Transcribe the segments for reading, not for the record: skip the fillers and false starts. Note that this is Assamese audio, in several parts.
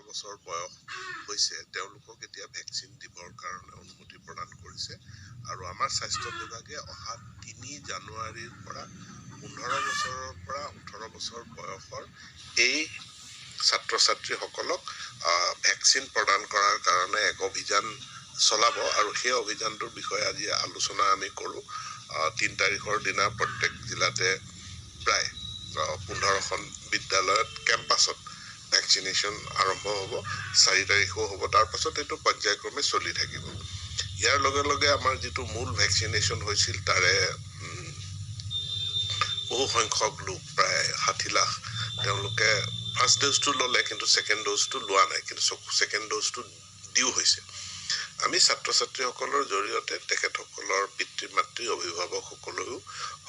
বছৰ বয়স হৈছে তেওঁলোকক এতিয়া ভেকচিন দিবৰ কাৰণে অনুমতি প্ৰদান কৰিছে আৰু আমাৰ স্বাস্থ্য বিভাগে অহা ৩ জানুৱাৰীৰ পৰা ১৫ বছৰৰ পৰা ১৮ বছৰ বয়সৰ এই ছাত্ৰ ছাত্ৰীসকলক ভেকচিন প্ৰদান কৰাৰ কাৰণে এক অভিযান চলাব আৰু সেই অভিযানটোৰ বিষয়ে আজি আলোচনা আমি কৰোঁ। ৩ তাৰিখৰ দিনা প্ৰত্যেক জিলাতে প্ৰায় ১৫খন বিদ্যালয়ত কেম্পাছত ভেকচিনেশ্যন আৰম্ভ হ'ব। ৪ তাৰিখেও হ'ব। তাৰ পাছত এইটো পৰ্যায়ক্ৰমে চলি থাকিব। ইয়াৰ লগে লগে আমাৰ যিটো মূল ভেকচিনেশ্যন হৈছিল তাৰে বহু সংখ্যক লোক প্ৰায় ৬০ লাখ তেওঁলোকে ফাৰ্ষ্ট ড'জটো ল'লে কিন্তু ছেকেণ্ড ড'জটো লোৱা নাই, কিন্তু ছেকেণ্ড ড'জটো দিও হৈছে। আমি ছাত্ৰ ছাত্ৰীসকলৰ জৰিয়তে তেখেতসকলৰ পিতৃ মাতৃ অভিভাৱক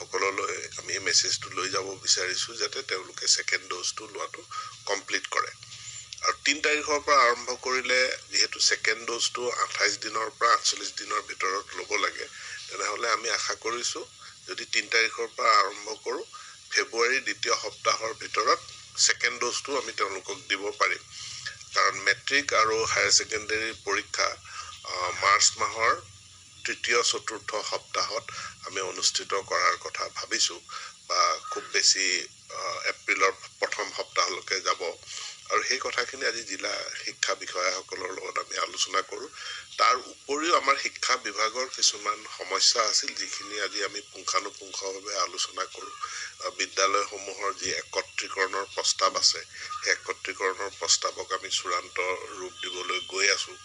সকললৈ আমি মেছেজটো লৈ যাব বিচাৰিছোঁ যাতে তেওঁলোকে ছেকেণ্ড ড'জটো লোৱাটো কমপ্লিট কৰে। আৰু ৩ তাৰিখৰ পৰা আৰম্ভ কৰিলে যিহেতু ছেকেণ্ড ড'জটো ২৮ দিনৰ পৰা ৪৮ দিনৰ ভিতৰত ল'ব লাগে, তেনেহ'লে আমি আশা কৰিছোঁ যদি ৩ তাৰিখৰ পৰা আৰম্ভ কৰোঁ ফেব্ৰুৱাৰীৰ দ্বিতীয় সপ্তাহৰ ভিতৰত ছেকেণ্ড ড'জটো আমি তেওঁলোকক দিব পাৰিম। কাৰণ মেট্ৰিক আৰু হায়াৰ ছেকেণ্ডেৰী পৰীক্ষা মাৰ্চ মাহৰ তৃতীয় চতুৰ্থ সপ্তাহত আমি অনুষ্ঠিত কৰাৰ কথা ভাবিছোঁ বা খুব বেছি এপ্ৰিলৰ প্ৰথম সপ্তাহলৈকে যাব। আৰু সেই কথাখিনি আজি জিলা শিক্ষা বিষয়াসকলৰ লগত আমি আলোচনা কৰোঁ। তাৰ উপৰিও আমাৰ শিক্ষা বিভাগৰ কিছুমান সমস্যা আছিল যিখিনি আজি আমি পুংখানুপুংখভাৱে আলোচনা কৰোঁ। বিদ্যালয়সমূহৰ যি একত্ৰীকৰণৰ প্ৰস্তাৱ আছে সেই একত্ৰীকৰণৰ প্ৰস্তাৱক আমি চূড়ান্ত ৰূপ দিবলৈ গৈ আছোঁ।